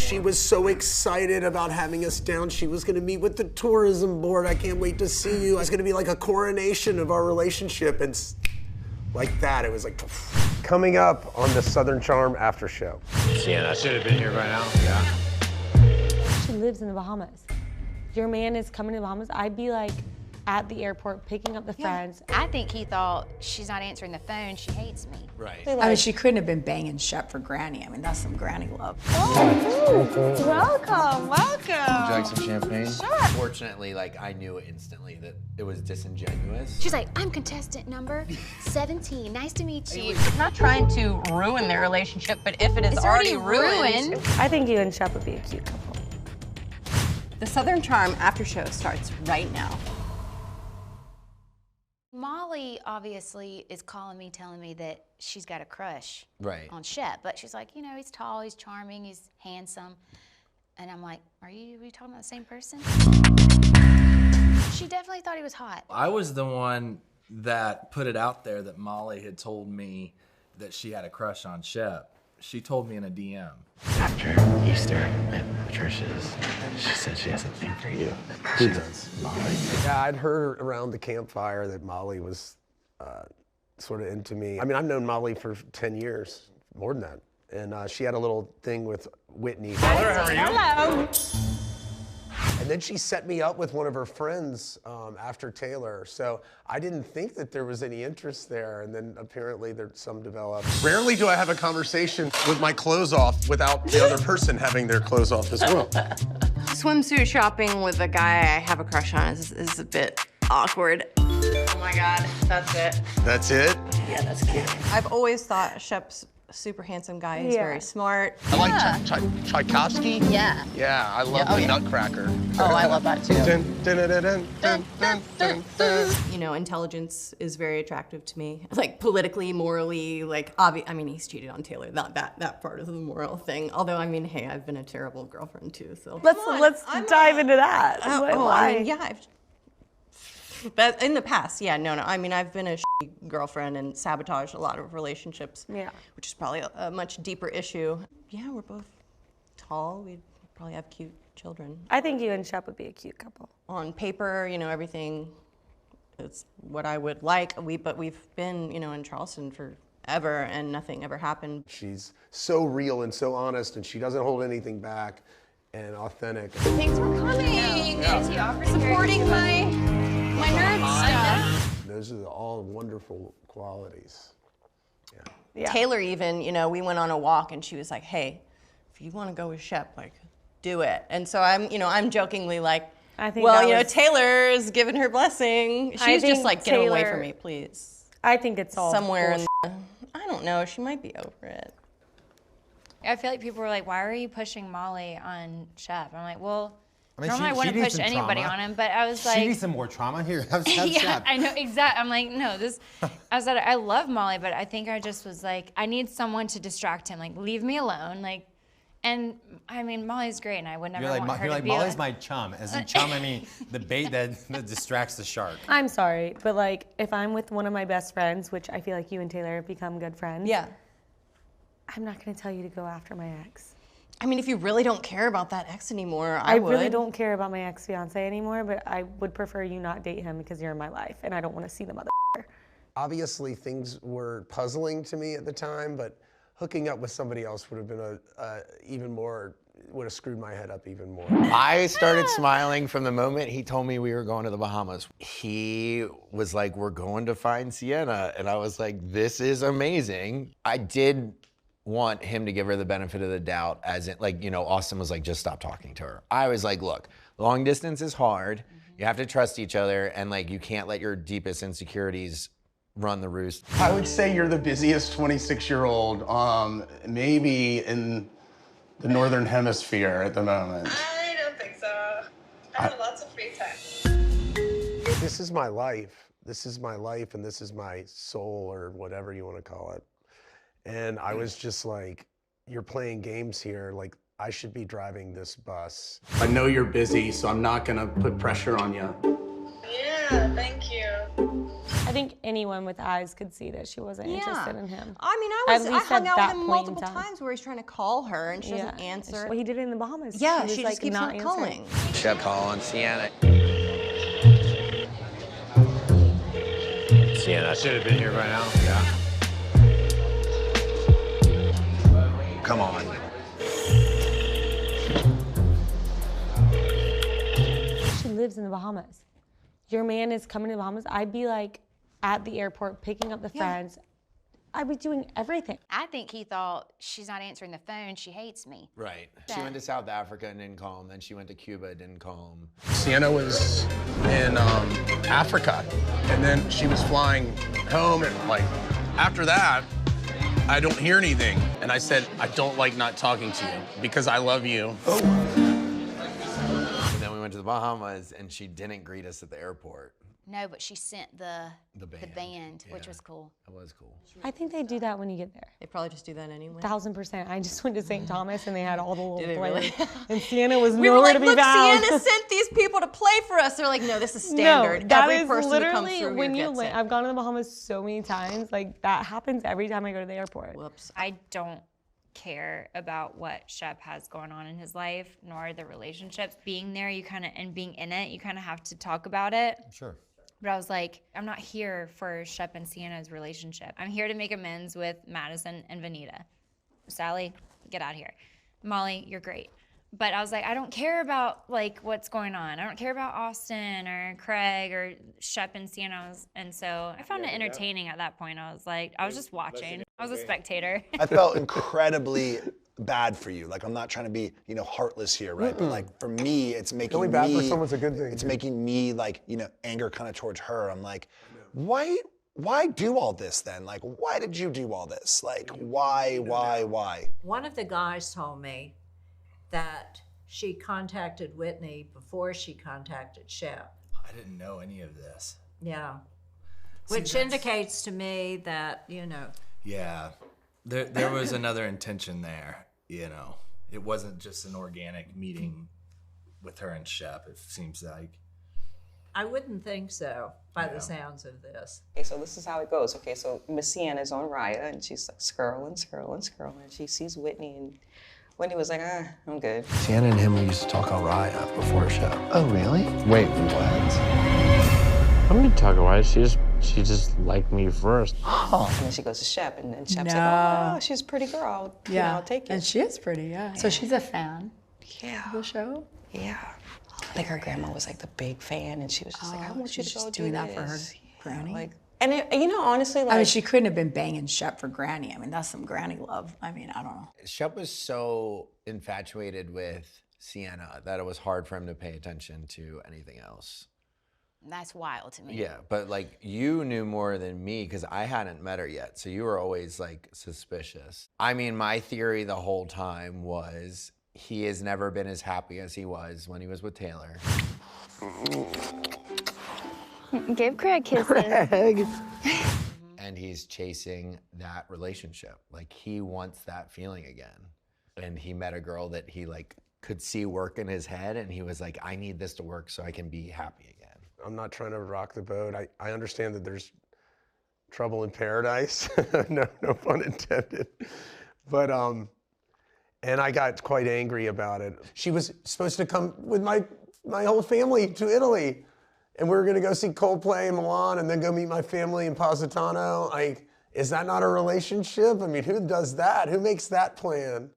She was so excited about having us down. She was gonna meet with the tourism board. I can't wait to see you. It's gonna be like a coronation of our relationship. And like that, it was like, coming up on the Southern Charm after show. Sienna should have been here by now, yeah. She lives in the Bahamas. Your man is coming to the Bahamas. I'd be like at the airport picking up the friends. I think he thought, she's not answering the phone, she hates me. Right. I mean, she couldn't have been banging Shep for Granny. I mean, that's some Granny love. Oh, welcome, welcome. Would you like some champagne? Sure. Fortunately, like, I knew instantly that it was disingenuous. She's like, I'm contestant number 17. Nice to meet you. I'm not trying to ruin their relationship, but if it is It's already ruined. I think you and Shep would be a cute couple. The Southern Charm after show starts right now. Molly obviously is calling me, telling me that she's got a crush on Shep, but she's like, you know, he's tall, he's charming, he's handsome. And I'm like, are you talking about the same person? She definitely thought he was hot. I was the one that put it out there that Molly had told me that she had a crush on Shep. She told me in a DM. After Easter at Patricia's, she said she has a thing for you. She does. Molly. Yeah, I'd heard around the campfire that Molly was sort of into me. I mean, I've known Molly for 10 years, more than that. And she had a little thing with Whitney. Hello. And then she set me up with one of her friends after Taylor. So I didn't think that there was any interest there. And then apparently there's some developed. Rarely do I have a conversation with my clothes off without the other person having their clothes off as well. Swimsuit shopping with a guy I have a crush on is a bit awkward. Oh my God, that's it. That's it? Yeah, that's cute. I've always thought Shep's a super handsome guy. He's very smart. I like Tchaikovsky. Yeah. Yeah, I love the Nutcracker. Oh, I love that too. Dun, dun, dun, dun, dun, dun, dun, dun. You know, intelligence is very attractive to me. Like politically, morally, like I mean, he's cheated on Taylor. Not that part of the moral thing. Although, I mean, hey, I've been a terrible girlfriend too. So Let's dive into that. I mean, yeah. But in the past, yeah, no. I mean, I've been a shitty girlfriend and sabotaged a lot of relationships. Yeah. Which is probably a much deeper issue. Yeah, we're both tall. We'd probably have cute children. I think you and Shep would be a cute couple. On paper, you know, everything is what I would like. But we've been, you know, in Charleston forever and nothing ever happened. She's so real and so honest, and she doesn't hold anything back, and authentic. Thanks for coming. Supporting my nerd stuff. Those are all wonderful qualities. Yeah. Taylor even, you know, we went on a walk and she was like, hey, if you want to go with Shep, like, do it. And so I'm jokingly like, well, you know, Taylor's given her blessing. She's just like, get away from me, please. I think it's all somewhere in I don't know, she might be over it. I feel like people were like, why are you pushing Molly on Shep? I'm like, well, I mean, normally I wouldn't push anybody on him, but I was like... She needs some more trauma here. Have yeah, Shep. I know, exactly. I'm like, no, I was like, I love Molly, but I think I just was like, I need someone to distract him. Like, leave me alone. Like, and I mean, Molly's great, and I would never want her to be You're like, Molly's my chum. As in chum, I mean the bait that distracts the shark. I'm sorry, but like, if I'm with one of my best friends, which I feel like you and Taylor have become good friends. Yeah. I'm not gonna tell you to go after my ex. I mean, if you really don't care about that ex anymore, I really don't care about my ex-fiance anymore, but I would prefer you not date him because you're in my life, and I don't want to see the mother. Obviously, things were puzzling to me at the time, but hooking up with somebody else would have been would have screwed my head up even more. I started smiling from the moment he told me we were going to the Bahamas. He was like, we're going to find Sienna. And I was like, this is amazing. I did want him to give her the benefit of the doubt, as in, like, you know, Austen was like, just stop talking to her. I was like, look, long distance is hard. You have to trust each other, and like, you can't let your deepest insecurities run the roost. I would say you're the busiest 26-year-old, maybe in the Northern Hemisphere at the moment. I don't think so. I have lots of free time. This is my life. This is my life, and this is my soul, or whatever you want to call it. And I was just like, you're playing games here. Like, I should be driving this bus. I know you're busy, so I'm not gonna put pressure on you. Yeah. Yeah, thank you. I think anyone with eyes could see that she wasn't interested in him. I mean, I hung out with him multiple times where he's trying to call her and she doesn't answer. Well, he did it in the Bahamas. Yeah, she just keeps not calling. Shep calling Sienna. Sienna should have been here by now. Yeah. Come on. She lives in the Bahamas. Your man is coming to the Bahamas. I'd be like at the airport picking up the friends. I'd be doing everything. I think he thought she's not answering the phone. She hates me. Right. She went to South Africa and didn't call him. Then she went to Cuba, didn't call him. Sienna was in Africa, and then she was flying home, and like after that, I don't hear anything. And I said, I don't like not talking to you because I love you. Oh. And then we went to the Bahamas, and she didn't greet us at the airport. No, but she sent the band, which was cool. That was cool. I think they do that when you get there. They probably just do that anyway. 1000%. I just went to St. Thomas and they had all the little Did they players. really? And Sienna was We were nowhere like, to be look, found. Sienna sent these people to play for us. They're like, no, this is standard. No, that Every is person who comes literally through when here you gets land. it. I've gone to the Bahamas so many times. Like that happens every time I go to the airport. Whoops. I don't care about what Shep has going on in his life, nor the relationships. Being there, and being in it, you kind of have to talk about it. Sure. But I was like, I'm not here for Shep and Sienna's relationship. I'm here to make amends with Madison and Vanita. Salley, get out of here. Molly, you're great. But I was like, I don't care about like what's going on. I don't care about Austen or Craig or Shep and Sienna. And so I found it entertaining at that point. I was just watching. I was a spectator. I felt incredibly bad for you. Like, I'm not trying to be, heartless here, right? But like, for me, it's making Feeling bad for someone's a good thing. It's making me like, anger kind of towards her. I'm like, why do all this then? Like, why did you do all this? Like, why? One of the guys told me that she contacted Whitney before she contacted Shep. I didn't know any of this. Yeah. Which indicates to me that, Yeah. There was another intention there, It wasn't just an organic meeting with her and Shep, it seems like. I wouldn't think so, by the sounds of this. Okay, so this is how it goes. Okay, so Miss Sienna's on Raya, and she's like scrolling, and she sees Whitney, and Whitney was like, I'm good. Sienna and him used to talk on Raya before Shep. Oh, really? Wait, what? I didn't talk about it. She just liked me first. And then she goes to Shep, and then Shep's like, oh, she's a pretty girl. I'll take it. And she is pretty, yeah. So she's a fan of the show? Yeah. I think her grandma was like the big fan, and she was just like, I want you to go doing do that for her this. granny. And honestly, like, I mean, she couldn't have been banging Shep for granny. I mean, that's some granny love. I mean, I don't know. Shep was so infatuated with Sienna that it was hard for him to pay attention to anything else. That's wild to me. Yeah, but like you knew more than me because I hadn't met her yet. So you were always like suspicious. I mean, my theory the whole time was he has never been as happy as he was when he was with Taylor. Give Craig kisses. Craig. And he's chasing that relationship. Like he wants that feeling again. And he met a girl that he like could see work in his head and he was like, I need this to work so I can be happy again. I'm not trying to rock the boat. I understand that there's trouble in paradise. no pun intended. But and I got quite angry about it. She was supposed to come with my whole family to Italy. And we were gonna go see Coldplay in Milan and then go meet my family in Positano. Is that not a relationship? I mean, who does that? Who makes that plan?